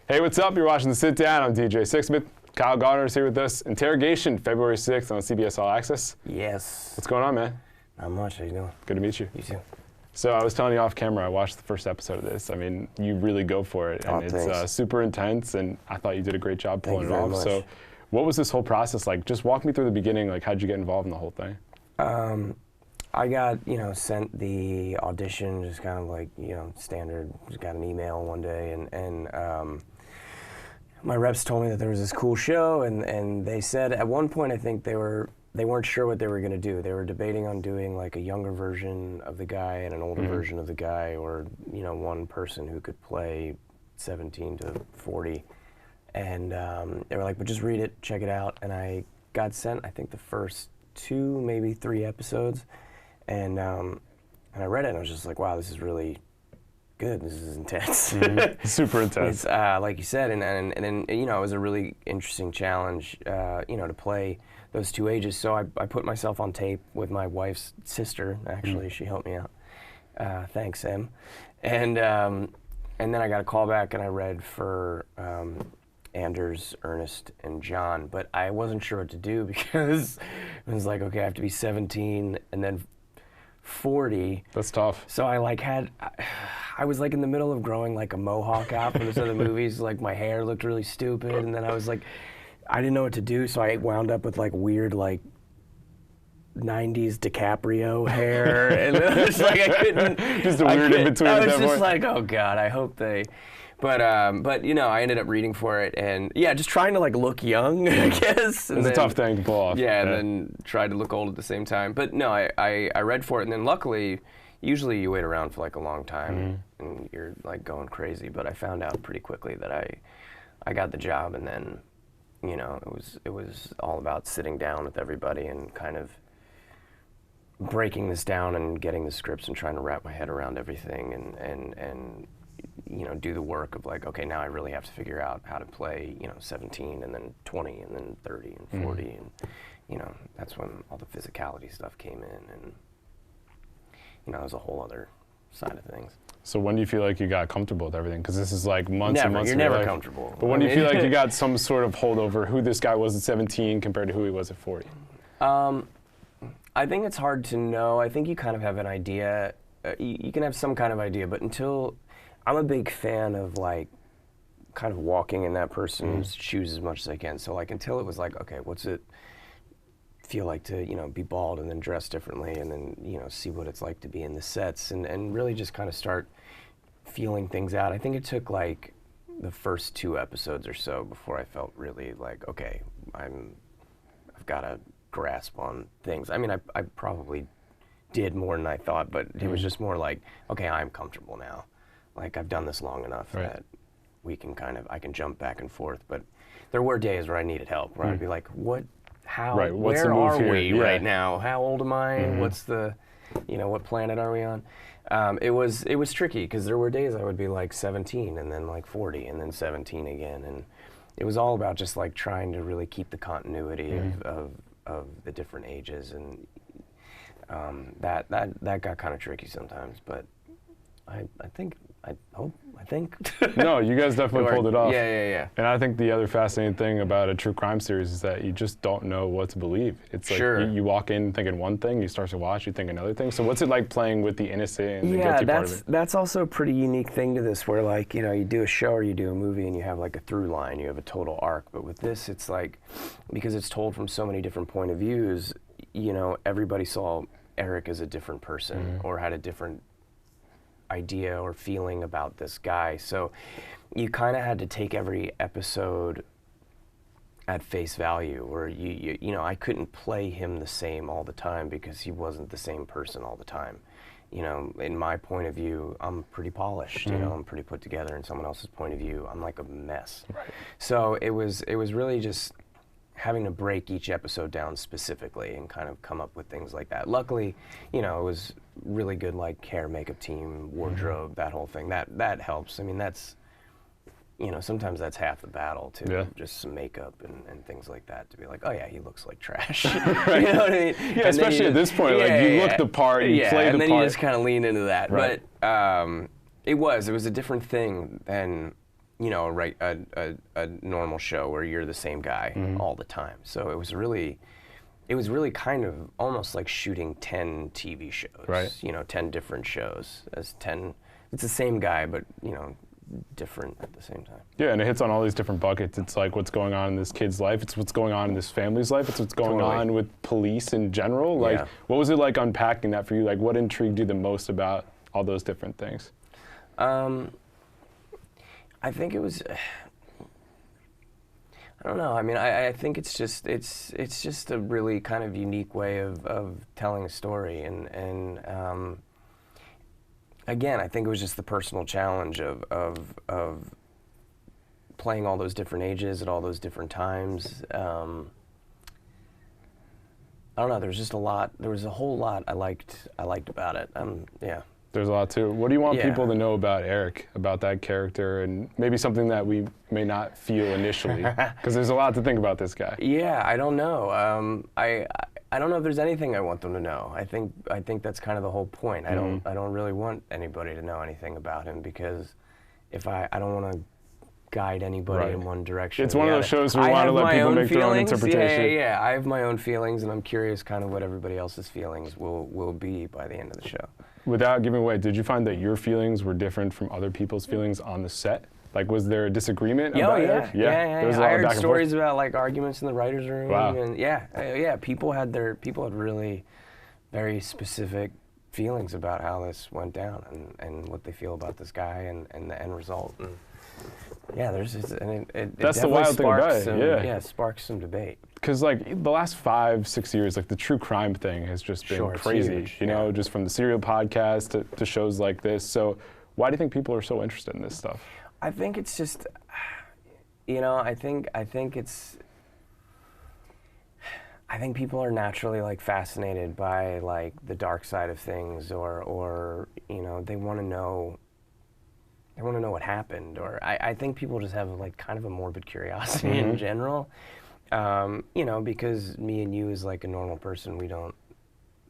Hey, what's up? You're watching the Sit Down. I'm DJ Sixsmith. Kyle Gallner is here with us. Interrogation, February 6th on CBS All Access. Yes. What's going on, man? Not much. How you doing? Good to meet you. You too. So I was telling you off camera, I watched the first episode of this. I mean, you really go for it, and it's super intense, and I thought you did a great job pulling it off. So what was this whole process like? Just walk me through the beginning. Like, how'd you get involved in the whole thing? I got, sent the audition, just kind of like, standard. Just got an email one day, and my reps told me that there was this cool show, and they said at one point, I think they weren't sure what they were going to do. They were debating on doing like a younger version of the guy and an older version of the guy, or one person who could play 17 to 40. And they were like, but just read it, check it out. And I got sent, I think, the first 2, maybe 3 episodes, and I read it, and I was just like, wow, this is really good. This is intense. Super intense. It's, like you said, and then it was a really interesting challenge, to play those 2 ages. So I put myself on tape with my wife's sister. Actually, she helped me out. Thanks, Em. And then I got a call back, and I read for Anders, Ernest, and John, but I wasn't sure what to do because it was like, okay, I have to be 17 and then 40. That's tough. So I was like in the middle of growing like a mohawk out from this other movies. Like my hair looked really stupid, and then I was like, I didn't know what to do, so I wound up with like weird like 90s DiCaprio hair, and it was like I couldn't. Just a weird in between. I was just like, oh god, I hope they. But I ended up reading for it, and yeah, just trying to like look young, I guess. It's a tough thing to pull off. Yeah, and then tried to look old at the same time. But no, I read for it, and then luckily, usually you wait around for like a long time, and you're like going crazy. But I found out pretty quickly that I got the job, and then, it was all about sitting down with everybody and kind of breaking this down and getting the scripts and trying to wrap my head around everything and do the work of like, okay, now I really have to figure out how to play, 17 and then 20 and then 30 and 40 and, that's when all the physicality stuff came in, and, it was a whole other side of things. So when do you feel like you got comfortable with everything? Because this is like months and months. You're never comfortable. But when do you feel like you got some sort of hold over who this guy was at 17 compared to who he was at 40? I think it's hard to know. I think you kind of have an idea. You can have some kind of idea, but I'm a big fan of like kind of walking in that person's shoes as much as I can. So like until it was like, okay, what's it feel like to, be bald and then dress differently, and then, see what it's like to be in the sets, and really just kind of start feeling things out. I think it took like the first 2 episodes or so before I felt really like, okay, I've got a grasp on things. I mean, I probably did more than I thought, but it was just more like, okay, I'm comfortable now. Like I've done this long enough that we can I can jump back and forth. But there were days where I needed help, where I'd be like, where are we right now? How old am I? What's the, what planet are we on? It was tricky because there were days I would be like 17 and then like 40 and then 17 again, and it was all about just like trying to really keep the continuity of the different ages, and that got kind of tricky sometimes. But I think. No, you guys definitely pulled it off. Yeah. And I think the other fascinating thing about a true crime series is that you just don't know what to believe. It's like you walk in thinking one thing, you start to watch, you think another thing. So what's it like playing with the innocent and the guilty part of it? That's also a pretty unique thing to this, where like, you do a show or you do a movie and you have like a through line, you have a total arc. But with this, it's like, because it's told from so many different point of views, everybody saw Eric as a different person or had a different idea or feeling about this guy. So you kind of had to take every episode at face value, where I couldn't play him the same all the time because he wasn't the same person all the time. In my point of view, I'm pretty polished, I'm pretty put together. In someone else's point of view, I'm like a mess. Right. So it was really just having to break each episode down specifically and kind of come up with things like that. Luckily, it was really good, like hair, makeup team, wardrobe, that whole thing. That helps. I mean, that's, sometimes that's half the battle too. Yeah. Just some makeup and things like that, to be like, oh yeah, he looks like trash. Right. You know what I mean? Yeah, especially at this point, you look the part, you play the part. And then you just kind of lean into that. Right. But it was a different thing than you know, a normal show where you're the same guy all the time. So it was really kind of almost like shooting 10 TV shows, right. you know, 10 different shows as 10. It's the same guy, but, you know, different at the same time. Yeah, and it hits on all these different buckets. It's like what's going on in this kid's life. It's what's going on in this family's life. It's what's going on with police in general. Like, what was it like unpacking that for you? Like, what intrigued you the most about all those different things? I think it was, I don't know. I mean, I think it's just a really kind of unique way of telling a story, and again, I think it was just the personal challenge of playing all those different ages at all those different times. I don't know. There was just a lot. There was a whole lot I liked about it. Yeah. There's a lot too. What do you want people to know about Eric, about that character, and maybe something that we may not feel initially? Because there's a lot to think about this guy. Yeah, I don't know. I don't know if there's anything I want them to know. I think that's kind of the whole point. I don't really want anybody to know anything about him, because if I don't want to guide anybody in one direction. It's one of those shows where we want to let people make their own interpretation. Yeah. I have my own feelings, and I'm curious kind of what everybody else's feelings will be by the end of the show. Without giving away, did you find that your feelings were different from other people's feelings on the set? Like, was there a disagreement about Eric? Yeah. There was a lot I heard stories about like arguments in the writers' room. Wow. And people had really very specific feelings about how this went down, and what they feel about this guy and the end result. And yeah, there's just, and it that's the wild thing about it. It sparks some debate. Because like the last 5-6 years, like the true crime thing has just been crazy. You know, just from the Serial podcast to shows like this. So why do you think people are so interested in this stuff? I think it's just, you know, I think people are naturally like fascinated by like the dark side of things, or you know, they want to know what happened, or I think people just have like kind of a morbid curiosity in general. You know, because me and you as like a normal person, we don't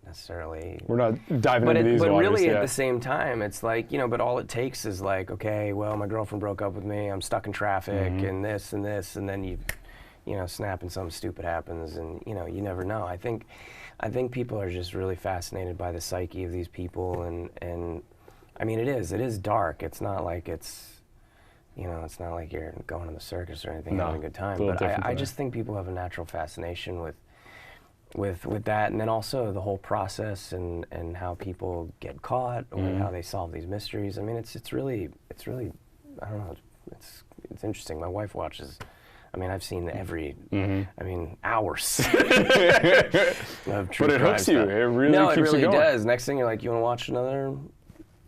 necessarily... We're not diving into these waters. But really at the same time, it's like, you know, but all it takes is like, okay, well, my girlfriend broke up with me, I'm stuck in traffic, and this, and then you know, snap and something stupid happens, and, you know, you never know. I think people are just really fascinated by the psyche of these people, and I mean, it is dark. It's not like you know, it's not like you're going to the circus or anything, having a good time. But I just think people have a natural fascination with that, and then also the whole process and how people get caught, or how they solve these mysteries. I mean, it's really I don't know, it's interesting. My wife watches. I mean, I've seen every, I mean, hours of true But it crime hooks stuff. you. It really keeps you going. No, it really does. Next thing you're like, you want to watch another?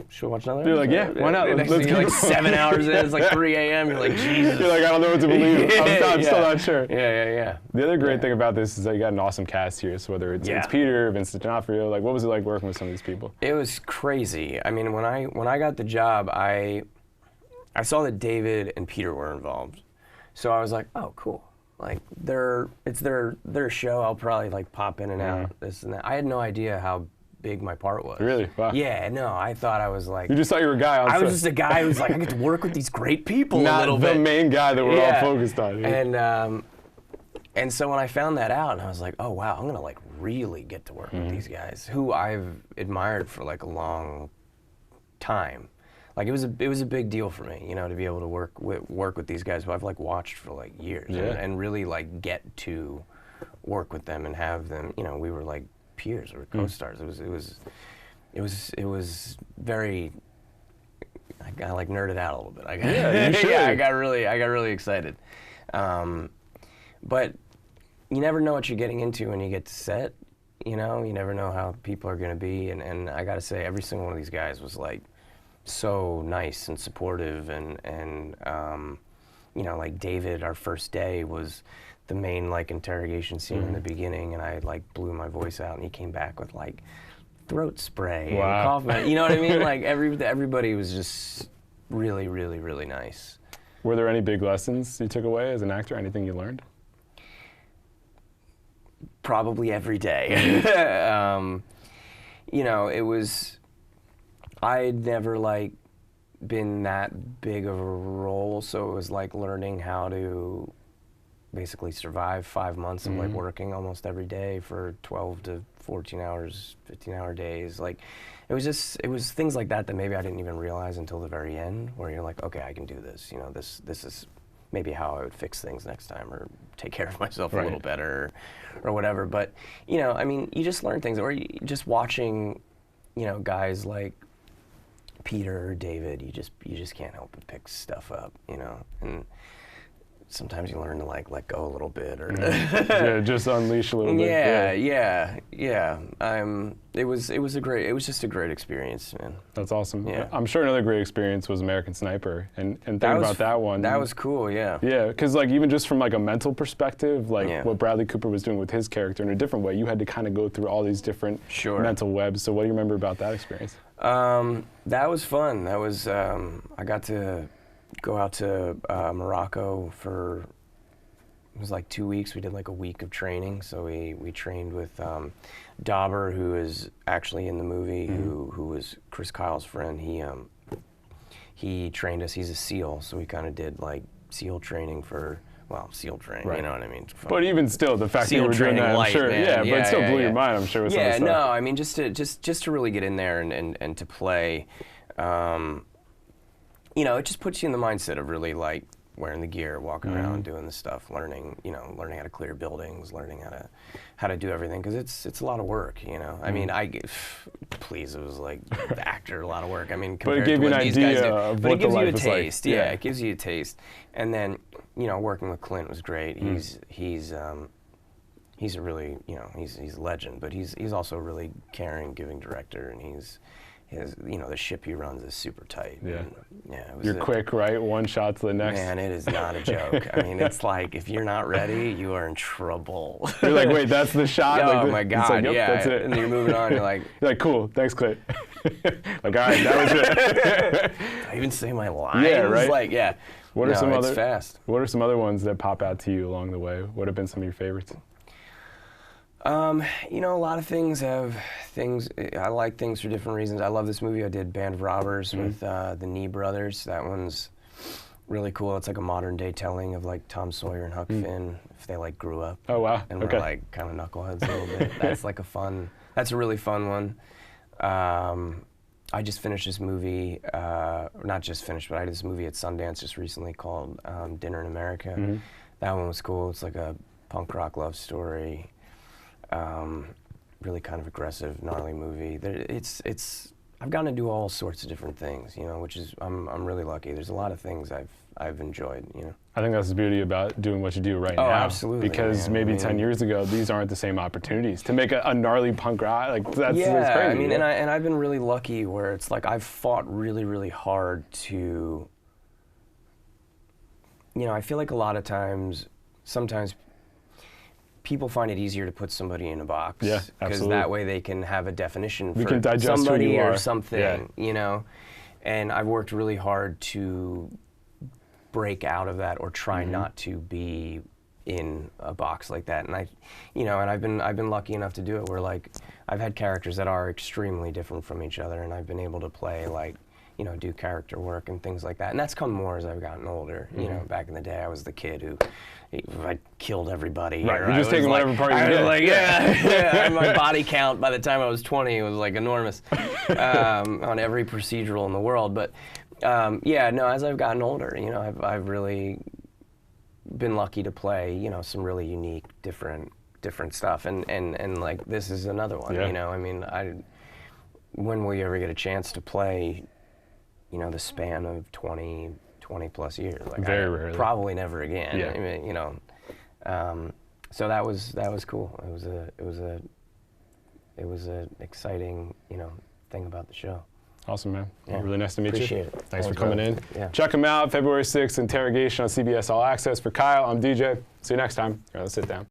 Should we watch another? You're like, yeah, why not? Let's you're like 7 hours in, it's like 3 a.m. You're like, Jesus. You're like, I don't know what to believe. I'm still not sure. Yeah. The other great thing about this is that you got an awesome cast here. So whether it's Peter, Vincent D'Onofrio, like, what was it like working with some of these people? It was crazy. I mean, when I got the job, I saw that David and Peter were involved, so I was like, oh, cool. Like, it's their show. I'll probably like pop in and out, this and that. I had no idea how big my part was. Really? Wow. Yeah, no, I thought I was like... You just thought you were a guy on set. I was just a guy who's like, I get to work with these great people Not a little bit. Not the main guy that we're all focused on. Yeah. And so when I found that out, and I was like, oh wow, I'm gonna like really get to work with these guys, who I've admired for like a long time. Like it was a big deal for me, you know, to be able to work with these guys who I've like watched for like years, and really like get to work with them and have them, you know, we were like peers or co-stars. It was very. I got like nerded out a little bit. I got really excited. But you never know what you're getting into when you get to set. You know, you never know how people are going to be. And I got to say, every single one of these guys was like so nice and supportive. And you know, like David, our first day was the main like interrogation scene in the beginning, and I like blew my voice out, and he came back with like throat spray and cough medicine. You know what I mean? Like everybody was just really, really, really nice. Were there any big lessons you took away as an actor? Anything you learned? Probably every day. You know, it was, I'd never like been that big of a role, so it was like learning how to basically survive 5 months of like working almost every day for 12 to 14 hours, 15-hour days. Like, it was things like that that maybe I didn't even realize until the very end, where you're like, okay, I can do this. You know, this is maybe how I would fix things next time, or take care of myself a little better, or whatever. But, you know, I mean, you just learn things, or just watching, you know, guys like Peter or David, you just can't help but pick stuff up, you know. And sometimes you learn to like let go a little bit, or yeah, just unleash a little bit. Yeah. It was just a great experience, man. That's awesome. Yeah. I'm sure another great experience was American Sniper, and thinking about that one. That was cool, yeah. Yeah, because like even just from like a mental perspective, like what Bradley Cooper was doing with his character in a different way, you had to kind of go through all these different mental webs. So what do you remember about that experience? That was fun. That was I got to go out to Morocco for, it was like 2 weeks. We did like a week of training. So we trained with Dauber, who is actually in the movie, who was Chris Kyle's friend. He trained us. He's a SEAL, so we kind of did like SEAL training for, well, SEAL training, you know what I mean? But even still, the fact that you were doing that, I'm sure, but it still blew your mind, I'm sure, with some of the stuff. No, I mean, just to really get in there and to play, you know, it just puts you in the mindset of really like wearing the gear, walking around, doing the stuff, learning how to clear buildings, learning how to do everything, because it's a lot of work, you know. I mean, please, it was like the actor, a lot of work. I mean, but it gave you an idea of what the life was like. But it gives you a taste, yeah, it gives you a taste. And then, you know, working with Clint was great. He's a really, you know, he's a legend, but he's also a really caring, giving director, and you know, the ship he runs is super tight. Yeah. Yeah. You're quick, right? One shot to the next. Man, it is not a joke. I mean, it's like, if you're not ready, you are in trouble. You're like, wait, that's the shot? Oh, like, my God, like, yep, yeah. That's it. And you're moving on, you're like, cool, thanks, Clint. Like, all right, that was it. Did I even say my lines? Yeah, right? Like, yeah. What are some it's other, fast. What are some other ones that pop out to you along the way? What have been some of your favorites? You know, a lot of things have I like things for different reasons. I love this movie. I did Band of Robbers with the Nee brothers. That one's really cool. It's like a modern day telling of like Tom Sawyer and Huck Finn, if they like grew up. Oh, wow. And we're like kind of knuckleheads a little bit. That's a really fun one. I just finished this movie, not just finished, but I did this movie at Sundance just recently called Dinner in America. That one was cool. It's like a punk rock love story. Really kind of aggressive, gnarly movie. I've gotten to do all sorts of different things, you know, which is, I'm really lucky. There's a lot of things I've enjoyed, you know. I think that's the beauty about doing what you do right now. Oh, absolutely. Because maybe 10 years ago, these aren't the same opportunities. To make a gnarly punk rock, like, that's crazy. I mean, and I've been really lucky where it's like I've fought really, really hard to, you know, I feel like a lot of times, sometimes people find it easier to put somebody in a box. Yeah, because that way they can have a definition for can digest somebody who you or are. something, you know. And I've worked really hard to break out of that, or try not to be in a box like that. And I've been lucky enough to do it where like I've had characters that are extremely different from each other, and I've been able to play like, you know, do character work and things like that. And that's come more as I've gotten older. You know, back in the day, I was the kid who I killed everybody. Right, you're just taking whatever part you get. Like, yeah. My body count by the time I was 20 was like enormous on every procedural in the world. But as I've gotten older, you know, I've really been lucky to play, you know, some really unique, different stuff. And like, this is another one, you know. I mean, when will you ever get a chance to play, you know, the span of 20 plus years? Like, very rarely. Probably never again. Yeah. I mean, you know, so that was cool. It was a exciting, you know, thing about the show. Awesome, man. Yeah. Really nice to meet Appreciate you. it. Thanks for coming in. Yeah. Check him out, February 6th, Interrogation on CBS All Access. For Kyle, I'm DJ. See you next time. Here on the Sit Down.